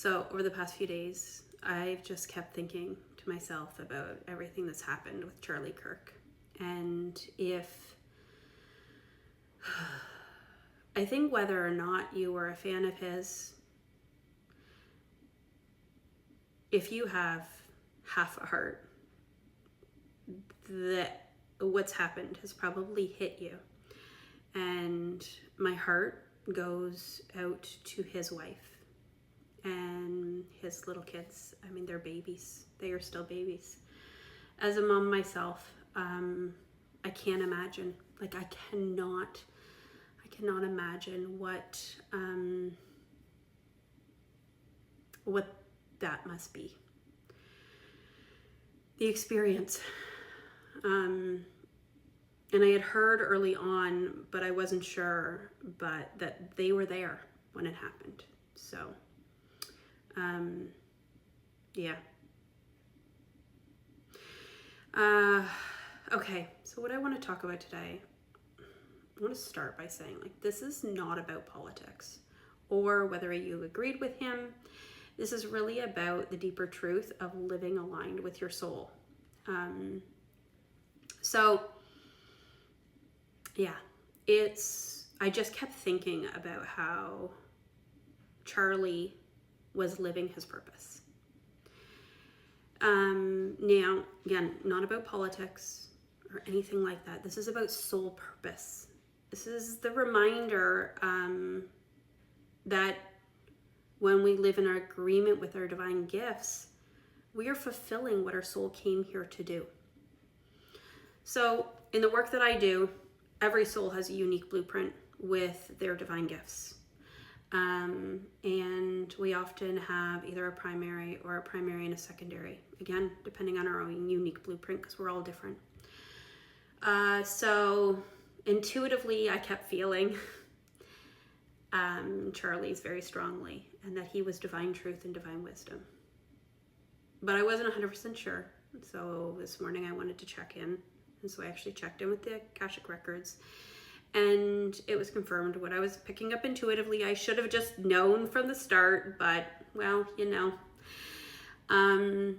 So over the past few days, I've just kept thinking to myself about everything that's happened with Charlie Kirk. And I think whether or not you were a fan of his, if you have half a heart, that what's happened has probably hit you. And my heart goes out to his wife and his little kids. I mean, they're babies. They are still babies. As a mom myself, I can't imagine. Like, I cannot imagine what that must be. The experience. And I had heard early on, but I wasn't sure, but that they were there when it happened. So, yeah. Okay, so what I want to talk about today, I want to start by saying, like, this is not about politics or whether you agreed with him. This is really about the deeper truth of living aligned with your soul. So, yeah, I just kept thinking about how Charlie was living his purpose. Now, again, not about politics or anything like that. This is about soul purpose. This is the reminder that when we live in our agreement with our divine gifts, we are fulfilling what our soul came here to do. So in the work that I do, every soul has a unique blueprint with their divine gifts. And we often have either a primary and a secondary, again, depending on our own unique blueprint, because we're all different. So intuitively, I kept feeling Charlie's very strongly, and that he was divine truth and divine wisdom. But I wasn't 100% sure. So this morning I wanted to check in. And so I actually checked in with the Akashic Records, and it was confirmed what I was picking up intuitively. I should have just known from the start, but, well, you know. And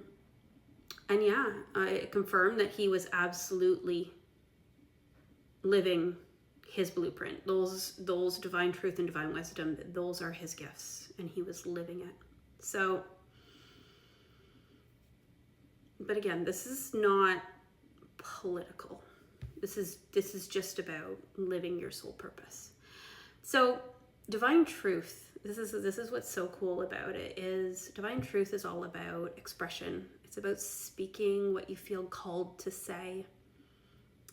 yeah, it confirmed that he was absolutely living his blueprint. Those divine truth and divine wisdom, those are his gifts, and he was living it. So, but again, this is not political. This is just about living your soul purpose. So divine truth, this is what's so cool about it, is divine truth is all about expression. It's about speaking what you feel called to say.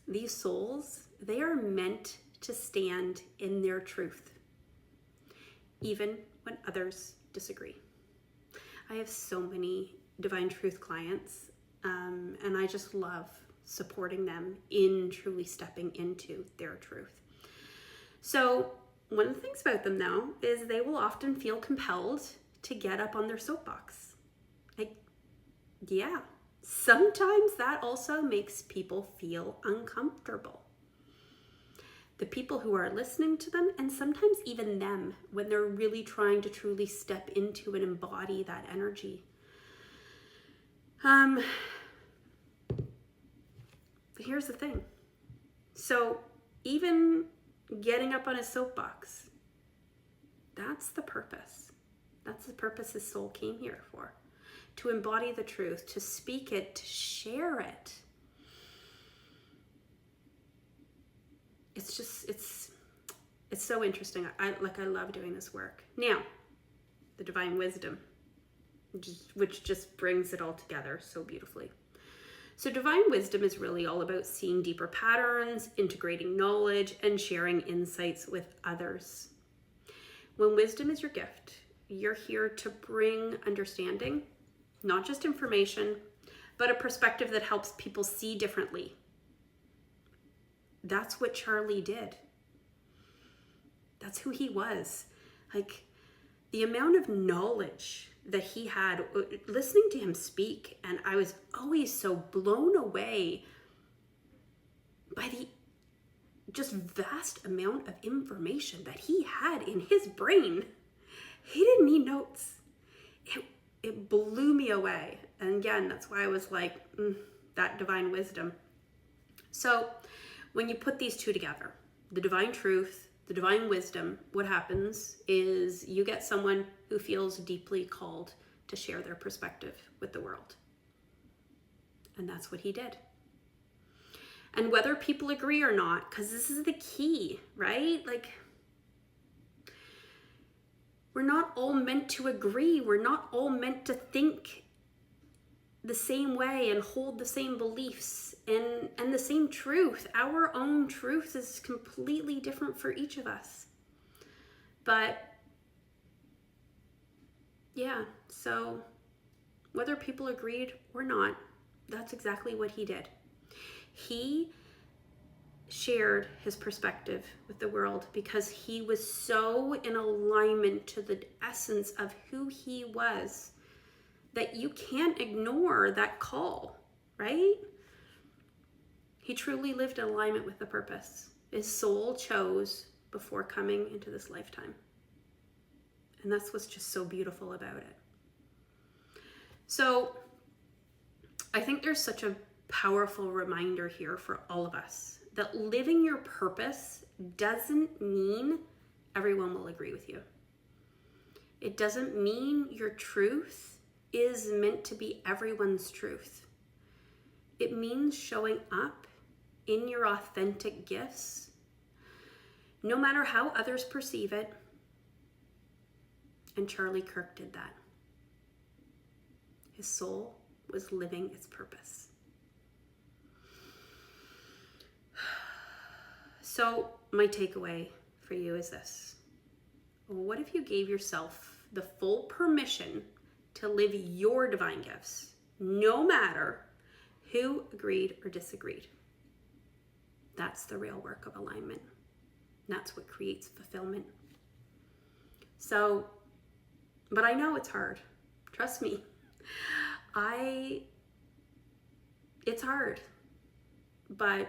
These souls, they are meant to stand in their truth, even when others disagree. I have so many divine truth clients, and I just love supporting them in truly stepping into their truth. So one of the things about them, though, is they will often feel compelled to get up on their soapbox. Like, yeah, sometimes that also makes people feel uncomfortable. The people who are listening to them, and sometimes even them, when they're really trying to truly step into and embody that energy. Here's the thing. So even getting up on his soapbox, that's the purpose. That's the purpose his soul came here for. To embody the truth, to speak it, to share it. It's just, it's so interesting. I love doing this work. Now, the divine wisdom, which just brings it all together so beautifully. So divine wisdom is really all about seeing deeper patterns, integrating knowledge, and sharing insights with others. When wisdom is your gift, you're here to bring understanding, not just information, but a perspective that helps people see differently. That's what Charlie did. That's who he was. Like, the amount of knowledge that he had, listening to him speak, and I was always so blown away by the just vast amount of information that he had in his brain. He didn't need notes. it blew me away. And again, that's why I was like, that divine wisdom. So when you put these two together, the divine truth, the divine wisdom, what happens is you get someone who feels deeply called to share their perspective with the world. And that's what he did. And whether people agree or not, because this is the key, right? Like, we're not all meant to agree. We're not all meant to think the same way and hold the same beliefs and the same truth. Our own truth is completely different for each of us. But yeah, so whether people agreed or not, that's exactly what he did. He shared his perspective with the world because he was so in alignment to the essence of who he was that you can't ignore that call, right? He truly lived in alignment with the purpose his soul chose before coming into this lifetime. And that's what's just so beautiful about it. So I think there's such a powerful reminder here for all of us that living your purpose doesn't mean everyone will agree with you. It doesn't mean your truth is meant to be everyone's truth. It means showing up in your authentic gifts, no matter how others perceive it. And Charlie Kirk did that. His soul was living its purpose. So my takeaway for you is this. What if you gave yourself the full permission to live your divine gifts, no matter who agreed or disagreed? That's the real work of alignment. That's what creates fulfillment. So, but I know it's hard. Trust me. It's hard. But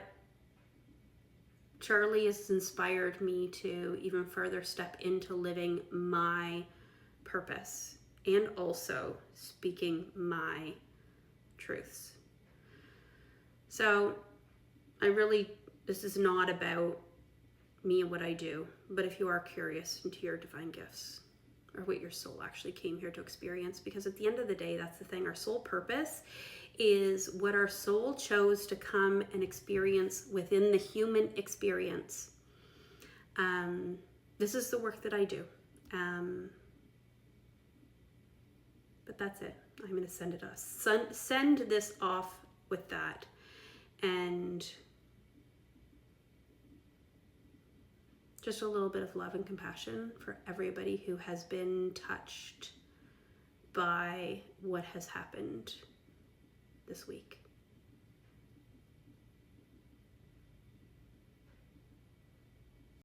Charlie has inspired me to even further step into living my purpose and also speaking my truths. So this is not about me and what I do, but if you are curious into your divine gifts or what your soul actually came here to experience, because at the end of the day, that's the thing, our soul purpose is what our soul chose to come and experience within the human experience. This is the work that I do. But that's it. I'm going to send this off with that. And just a little bit of love and compassion for everybody who has been touched by what has happened this week.